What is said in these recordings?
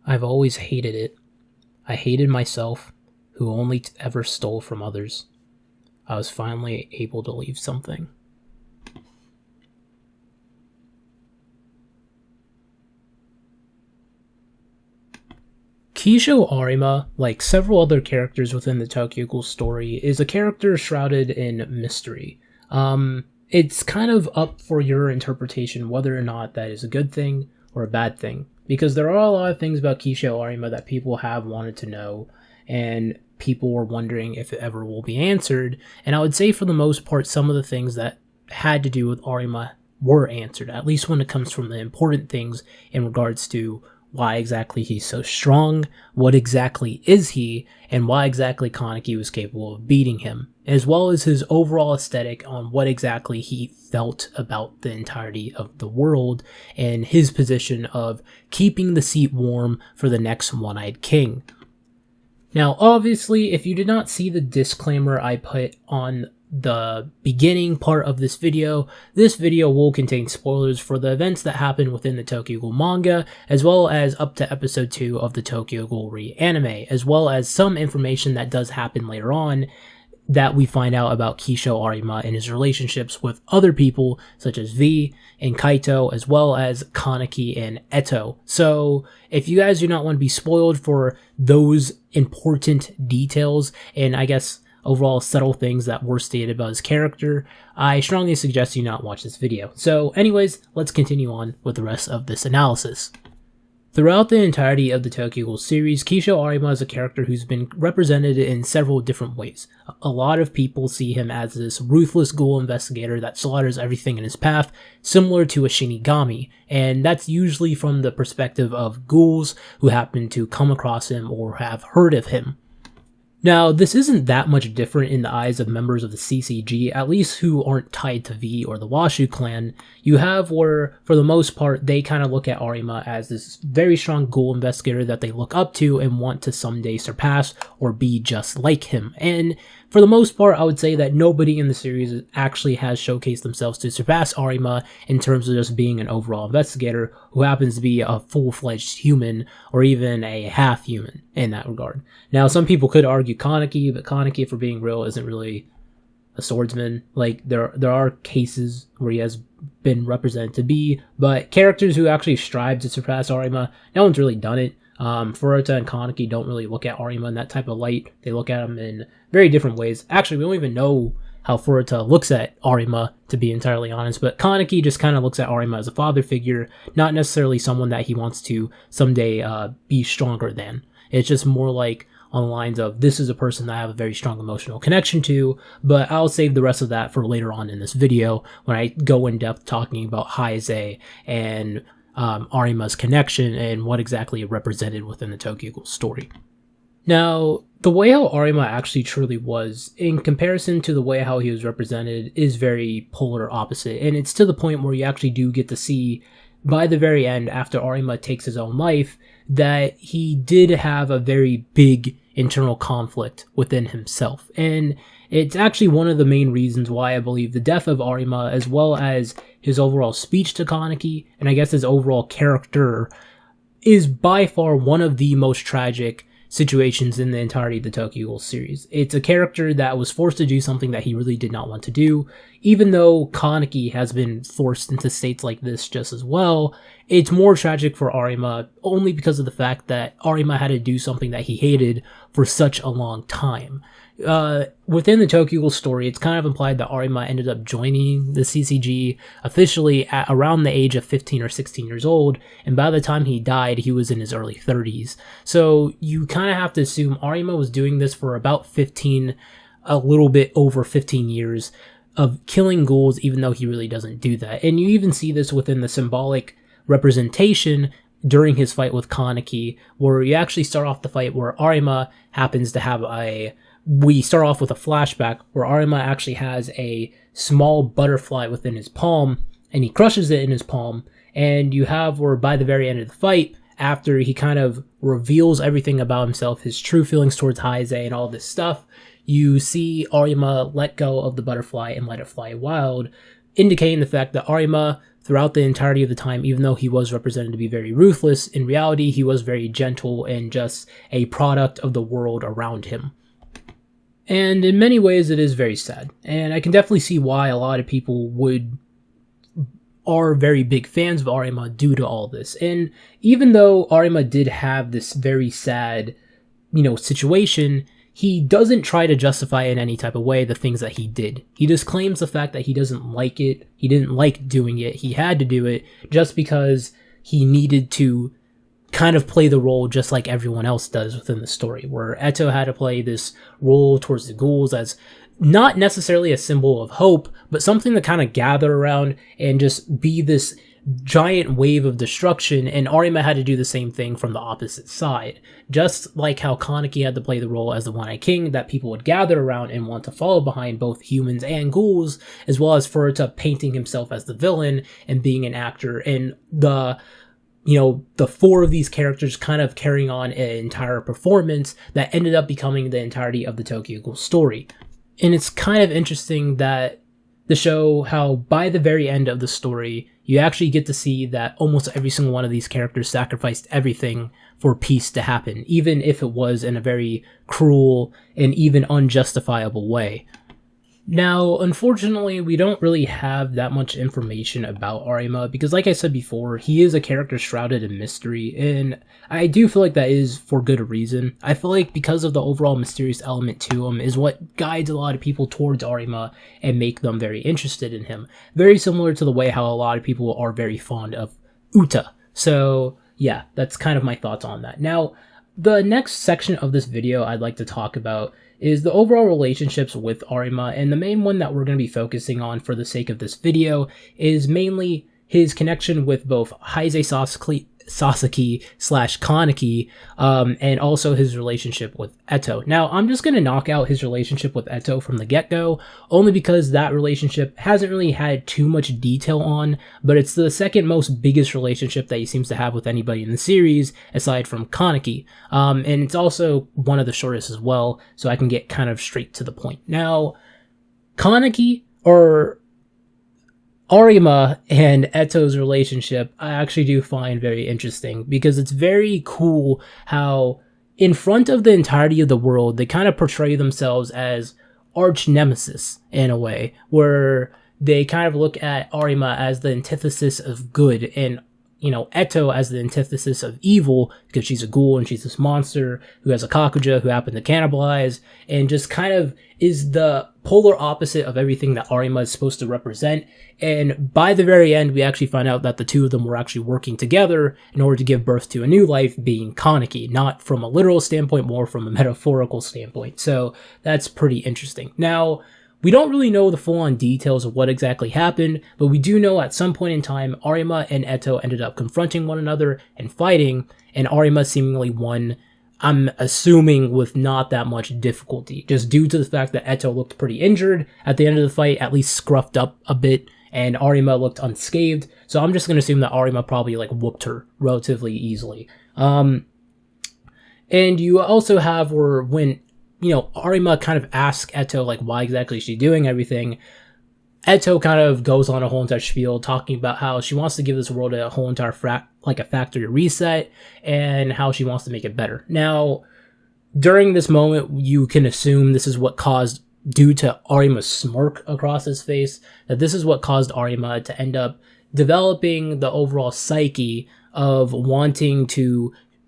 I've always hated it. I hated myself, who only ever stole from others. I was finally able to leave something. Kishou Arima, like several other characters within the Tokyo Ghoul story, is a character shrouded in mystery. It's kind of up for your interpretation whether or not that is a good thing or a bad thing, because there are a lot of things about Kishou Arima that people have wanted to know, and people were wondering if it ever will be answered, and I would say for the most part some of the things that had to do with Arima were answered, at least when it comes from the important things in regards to why exactly he's so strong, what exactly is he, and why exactly Kaneki was capable of beating him, as well as his overall aesthetic on what exactly he felt about the entirety of the world and his position of keeping the seat warm for the next One-Eyed King. Now, obviously, if you did not see the disclaimer I put on the beginning part of this video will contain spoilers for the events that happen within the Tokyo Ghoul manga, as well as up to episode 2 of the Tokyo Ghoul re-anime, as well as some information that does happen later on that we find out about Kishou Arima and his relationships with other people such as V and Kaito, as well as Kaneki and Eto. So if you guys do not want to be spoiled for those important details and I guess overall subtle things that were stated about his character, I strongly suggest you not watch this video. So anyways, let's continue on with the rest of this analysis. Throughout the entirety of the Tokyo Ghoul series, Kishou Arima is a character who's been represented in several different ways. A lot of people see him as this ruthless ghoul investigator that slaughters everything in his path, similar to a Shinigami, and that's usually from the perspective of ghouls who happen to come across him or have heard of him. Now, this isn't that much different in the eyes of members of the CCG, at least who aren't tied to V or the Washu clan. You have where, for the most part, they kind of look at Arima as this very strong ghoul investigator that they look up to and want to someday surpass or be just like him. And for the most part, I would say that nobody in the series actually has showcased themselves to surpass Arima in terms of just being an overall investigator who happens to be a full-fledged human or even a half-human in that regard. Now, some people could argue Kaneki, but Kaneki, if we're being real, isn't really a swordsman. Like, there are cases where he has been represented to be, but characters who actually strive to surpass Arima, no one's really done it. Furuta and Kaneki don't really look at Arima in that type of light. They look at him in very different ways. Actually, we don't even know how Furuta looks at Arima, to be entirely honest, but Kaneki just kind of looks at Arima as a father figure, not necessarily someone that he wants to someday be stronger than. It's just more like on the lines of, this is a person that I have a very strong emotional connection to, but I'll save the rest of that for later on in this video when I go in depth talking about Heise and Arima's connection and what exactly it represented within the Tokyo Ghoul story. Now, the way how Arima actually truly was, in comparison to the way how he was represented, is very polar opposite, and it's to the point where you actually do get to see, by the very end, after Arima takes his own life, that he did have a very big internal conflict within himself, and it's actually one of the main reasons why I believe the death of Arima, as well as his overall speech to Kaneki, and I guess his overall character, is by far one of the most tragic situations in the entirety of the Tokyo Ghoul series. It's a character that was forced to do something that he really did not want to do. Even though Kaneki has been forced into states like this just as well, it's more tragic for Arima only because of the fact that Arima had to do something that he hated for such a long time. Within the Tokyo Ghoul story, it's kind of implied that Arima ended up joining the CCG officially at around the age of 15 or 16 years old, and by the time he died, he was in his early 30s. So you kind of have to assume Arima was doing this for about 15, a little bit over 15 years of killing ghouls, even though he really doesn't do that. And you even see this within the symbolic representation during his fight with Kaneki, where you actually start off the fight where Arima happens to have we start off with a flashback where Arima actually has a small butterfly within his palm, and he crushes it in his palm, and you have where by the very end of the fight, after he kind of reveals everything about himself, his true feelings towards Heise and all this stuff, you see Arima let go of the butterfly and let it fly wild, indicating the fact that Arima, throughout the entirety of the time, even though he was represented to be very ruthless, in reality, he was very gentle and just a product of the world around him. And in many ways, it is very sad. And I can definitely see why a lot of people are very big fans of Arima due to all this. And even though Arima did have this very sad, situation, he doesn't try to justify in any type of way the things that he did. He just claims the fact that he doesn't like it. He didn't like doing it. He had to do it just because he needed to kind of play the role just like everyone else does within the story, where Eto had to play this role towards the ghouls as not necessarily a symbol of hope, but something to kind of gather around and just be this giant wave of destruction, and Arima had to do the same thing from the opposite side. Just like how Kaneki had to play the role as the One-Eyed King that people would gather around and want to follow behind, both humans and ghouls, as well as Furuta painting himself as the villain and being an actor, and the four of these characters kind of carrying on an entire performance that ended up becoming the entirety of the Tokyo Ghoul story. And it's kind of interesting that the show, how by the very end of the story, you actually get to see that almost every single one of these characters sacrificed everything for peace to happen, even if it was in a very cruel and even unjustifiable way. Now, unfortunately, we don't really have that much information about Arima because, like I said before, he is a character shrouded in mystery, and I do feel like that is for good reason. I feel like because of the overall mysterious element to him is what guides a lot of people towards Arima and make them very interested in him. Very similar to the way how a lot of people are very fond of Uta. So, yeah, that's kind of my thoughts on that. Now, the next section of this video I'd like to talk about is the overall relationships with Arima, and the main one that we're going to be focusing on for the sake of this video is mainly his connection with both Heisei Sasaki / Kaneki, and also his relationship with Eto. Now, I'm just going to knock out his relationship with Eto from the get-go, only because that relationship hasn't really had too much detail on, but it's the second most biggest relationship that he seems to have with anybody in the series, aside from Kaneki. And it's also one of the shortest as well, so I can get kind of straight to the point. Now, Kaneki, or Arima and Eto's relationship, I actually do find very interesting because it's very cool how in front of the entirety of the world, they kind of portray themselves as arch nemesis in a way, where they kind of look at Arima as the antithesis of good and Eto as the antithesis of evil, because she's a ghoul and she's this monster who has a Kakuja who happened to cannibalize, and just kind of is the polar opposite of everything that Arima is supposed to represent. And by the very end, we actually find out that the two of them were actually working together in order to give birth to a new life, being Kaneki, not from a literal standpoint, more from a metaphorical standpoint. So that's pretty interesting. Now, we don't really know the full-on details of what exactly happened, but we do know at some point in time, Arima and Eto ended up confronting one another and fighting, and Arima seemingly won, I'm assuming with not that much difficulty, just due to the fact that Eto looked pretty injured at the end of the fight, at least scruffed up a bit, and Arima looked unscathed, so I'm just going to assume that Arima probably whooped her relatively easily. And you also have when Arima kind of asks Eto, why exactly is she doing everything. Eto kind of goes on a whole entire spiel talking about how she wants to give this world a whole entire a factory reset, and how she wants to make it better. Now, during this moment, you can assume this is what caused, due to Arima's smirk across his face, that this is what caused Arima to end up developing the overall psyche of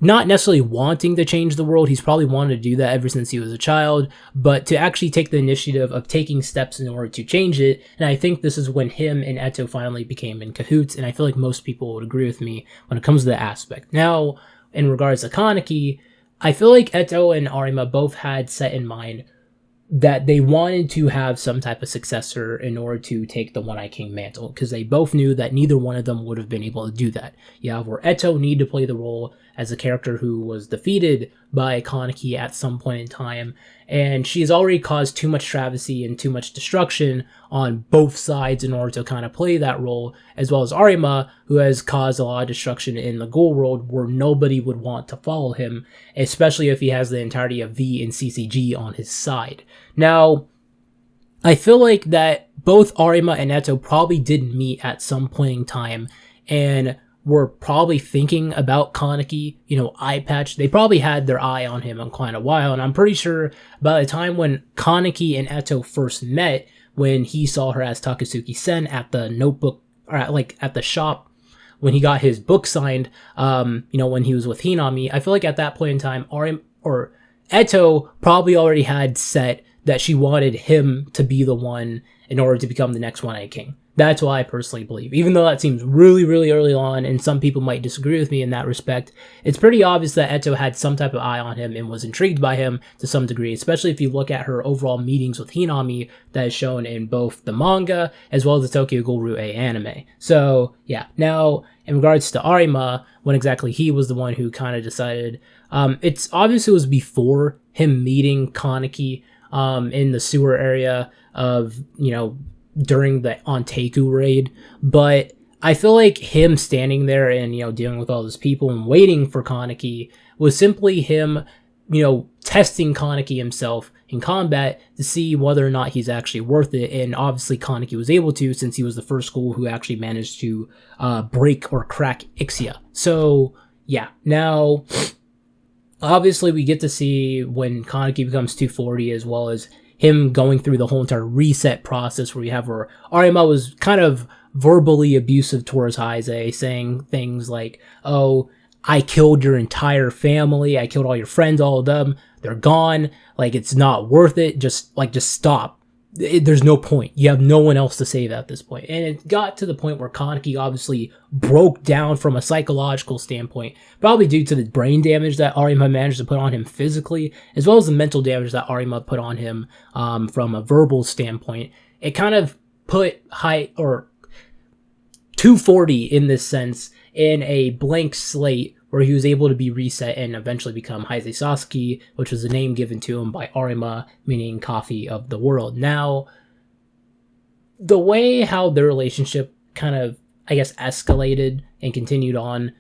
not necessarily wanting to change the world. He's probably wanted to do that ever since he was a child, but to actually take the initiative of taking steps in order to change it. And I think this is when him and Eto finally became in cahoots, and I feel like most people would agree with me when it comes to that aspect. Now, in regards to Kaneki, I feel like Eto and Arima both had set in mind that they wanted to have some type of successor in order to take the One-Eyed King mantle, because they both knew that neither one of them would have been able to do that. Where Eto needed to play the role as a character who was defeated by Kaneki at some point in time, and she's already caused too much travesty and too much destruction on both sides in order to kind of play that role, as well as Arima, who has caused a lot of destruction in the Ghoul world where nobody would want to follow him, especially if he has the entirety of V and CCG on his side. Now, I feel like that both Arima and Eto probably did meet at some point in time and were probably thinking about Kaneki, eye patch. They probably had their eye on him on quite a while, and I'm pretty sure by the time when Kaneki and Eto first met, when he saw her as Takasuki Sen at the notebook, or at the shop, when he got his book signed, when he was with Hinami, I feel like at that point in time, Eto probably already had set that she wanted him to be the one in order to become the next One-Eyed King. That's what I personally believe. Even though that seems really, really early on, and some people might disagree with me in that respect, it's pretty obvious that Eto had some type of eye on him and was intrigued by him to some degree, especially if you look at her overall meetings with Hinami that is shown in both the manga as well as the Tokyo Ghoul Route A anime. So, yeah. Now, in regards to Arima, when exactly he was the one who kind of decided, it's obvious it was before him meeting Kaneki in the sewer area of, during the Onteku raid, but I feel like him standing there and, dealing with all those people and waiting for Kaneki was simply him, testing Kaneki himself in combat to see whether or not he's actually worth it, and obviously Kaneki was able to, since he was the first Ghoul who actually managed to break or crack Ixia. So, yeah, now, obviously we get to see when Kaneki becomes 240, as well as him going through the whole entire reset process where you have where Arima was kind of verbally abusive towards Heise, saying things like, oh, I killed your entire family, I killed all your friends, all of them, they're gone, like, it's not worth it, just stop. There's no point. You have no one else to save at this point. And it got to the point where Kaneki obviously broke down from a psychological standpoint, probably due to the brain damage that Arima managed to put on him physically, as well as the mental damage that Arima put on him from a verbal standpoint. It kind of put 240 in this sense in a blank slate where he was able to be reset and eventually become Heise Sasaki, which was the name given to him by Arima, meaning coffee of the world. Now, the way how their relationship kind of, I guess, escalated and continued on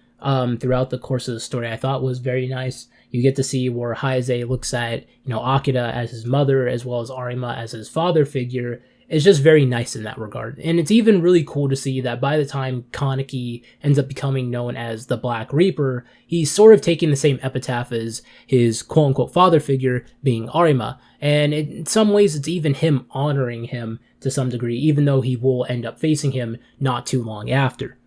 throughout the course of the story, I thought was very nice. You get to see where Heise looks at, Akira as his mother, as well as Arima as his father figure. It's just very nice in that regard. And it's even really cool to see that by the time Kaneki ends up becoming known as the Black Reaper, he's sort of taking the same epitaph as his quote-unquote father figure, being Arima. And in some ways, it's even him honoring him to some degree, even though he will end up facing him not too long after.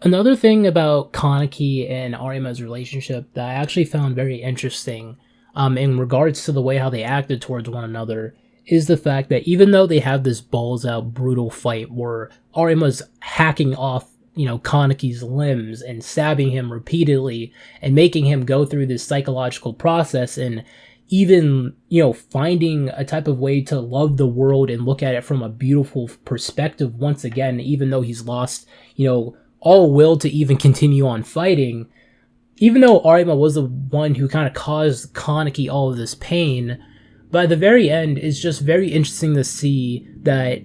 Another thing about Kaneki and Arima's relationship that I actually found very interesting in regards to the way how they acted towards one another is the fact that even though they have this balls-out brutal fight where Arima's hacking off, Kaneki's limbs and stabbing him repeatedly and making him go through this psychological process and even, finding a type of way to love the world and look at it from a beautiful perspective once again, even though he's lost, all will to even continue on fighting. Even though Arima was the one who kind of caused Kaneki all of this pain, by the very end, it's just very interesting to see that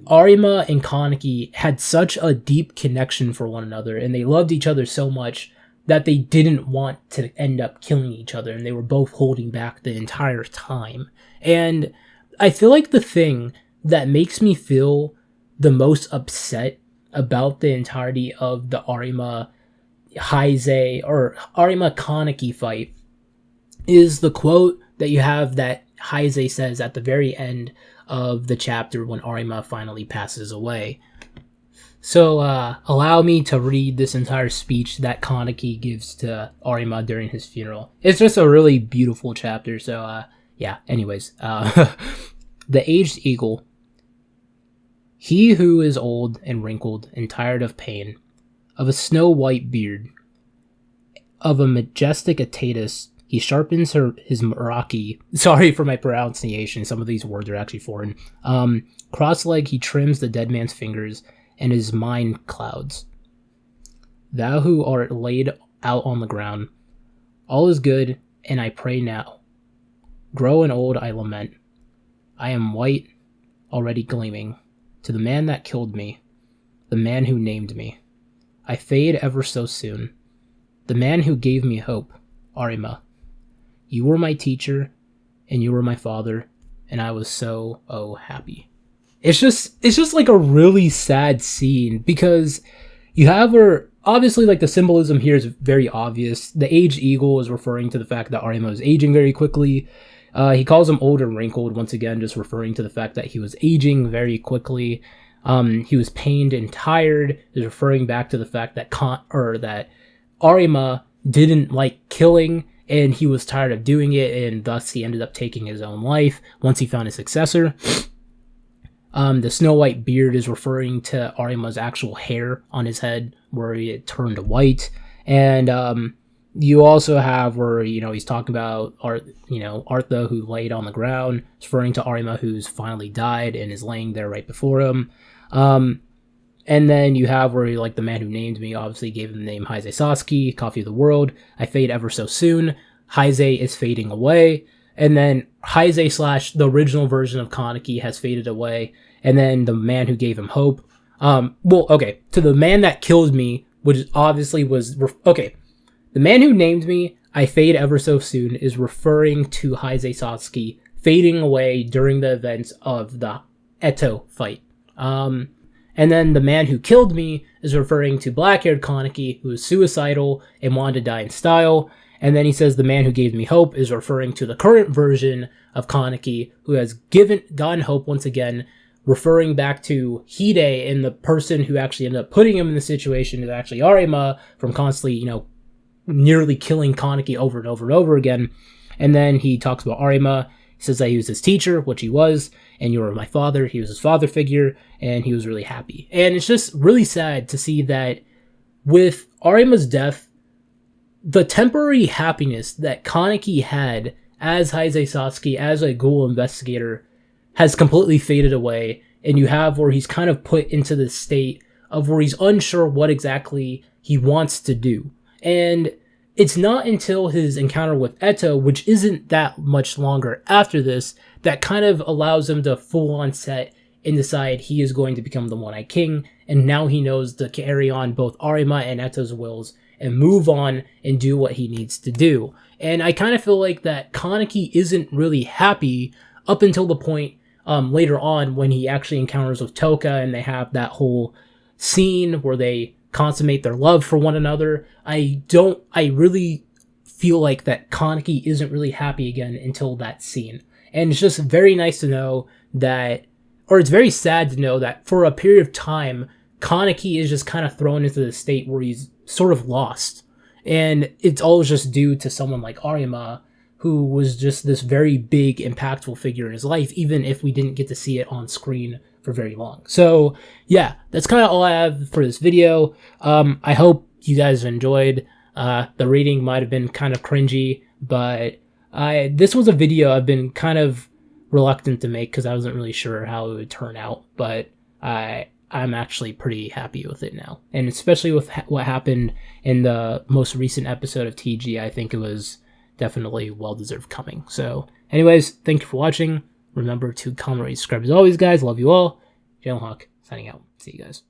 Arima and Kaneki had such a deep connection for one another, and they loved each other so much that they didn't want to end up killing each other, and they were both holding back the entire time. And I feel like the thing that makes me feel the most upset about the entirety of the Arima Heise or Arima Kaneki fight is the quote that you have that Heise says at the very end of the chapter when Arima finally passes away. So, allow me to read this entire speech that Kaneki gives to Arima during his funeral. It's just a really beautiful chapter, so, yeah, anyways. The Aged Eagle. He who is old and wrinkled and tired of pain, of a snow-white beard, of a majestic Atatus, he sharpens his Meraki. Sorry for my pronunciation, some of these words are actually foreign. Cross-leg, he trims the dead man's fingers, and his mind clouds. Thou who art laid out on the ground, all is good, and I pray now. Grow and old I lament. I am white, already gleaming, to the man that killed me, the man who named me. I fade ever so soon. The man who gave me hope, Arima. You were my teacher, and you were my father, and I was so happy. It's just like a really sad scene because you have her. Obviously, like, the symbolism here is very obvious. The aged eagle is referring to the fact that Arima is aging very quickly. He calls him old and wrinkled, once again, just referring to the fact that he was aging very quickly. He was pained and tired, is referring back to the fact that that Arima didn't like killing, and he was tired of doing it, and thus he ended up taking his own life once he found a successor. The snow white beard is referring to Arima's actual hair on his head, where it turned white. And you also have where, he's talking about Artha, who laid on the ground, referring to Arima, who's finally died and is laying there right before him. And then you have where, like, the man who named me obviously gave him the name Heisei Sasuke, Coffee of the World. I fade ever so soon. Heisei is fading away. And then Heisei / the original version of Kaneki has faded away. And then the man who gave him hope. To the man that killed me, which obviously was... The man who named me, I fade ever so soon, is referring to Heisei Sasuke fading away during the events of the Eto fight. And then the man who killed me is referring to black-haired Kaneki, who is suicidal and wanted to die in style. And then he says the man who gave me hope is referring to the current version of Kaneki, who has gotten hope once again, referring back to Hide, and the person who actually ended up putting him in the situation is actually Arima, from constantly, nearly killing Kaneki over and over and over again. And then he talks about Arima. He says that he was his teacher, which he was, and you were my father. He was his father figure, and he was really happy. And it's just really sad to see that with Arima's death, the temporary happiness that Kaneki had as Heisei Sasuke, as a Ghoul investigator, has completely faded away. And you have where he's kind of put into this state of where he's unsure what exactly he wants to do. And it's not until his encounter with Eto, which isn't that much longer after this, that kind of allows him to full on set and decide he is going to become the One-Eyed King. And now he knows to carry on both Arima and Eto's wills and move on and do what he needs to do. And I kind of feel like that Kaneki isn't really happy up until the point later on when he actually encounters with Toka, and they have that whole scene where they consummate their love for one another. I really feel like that Kaneki isn't really happy again until that scene. And it's just very nice to know that, or it's very sad to know that for a period of time, Kaneki is just kind of thrown into the state where he's sort of lost. And it's all just due to someone like Arima, who was just this very big, impactful figure in his life, even if we didn't get to see it on screen for very long. So yeah, that's kind of all I have for this video. I hope you guys enjoyed. The reading might have been kind of cringy, but this was a video I've been kind of reluctant to make because I wasn't really sure how it would turn out, but I'm actually pretty happy with it now. And especially with what happened in the most recent episode of TG, I think it was definitely well-deserved coming. So anyways, thank you for watching. Remember to comment, rate, subscribe as always, guys. Love you all. Jalen Hawk, signing out. See you guys.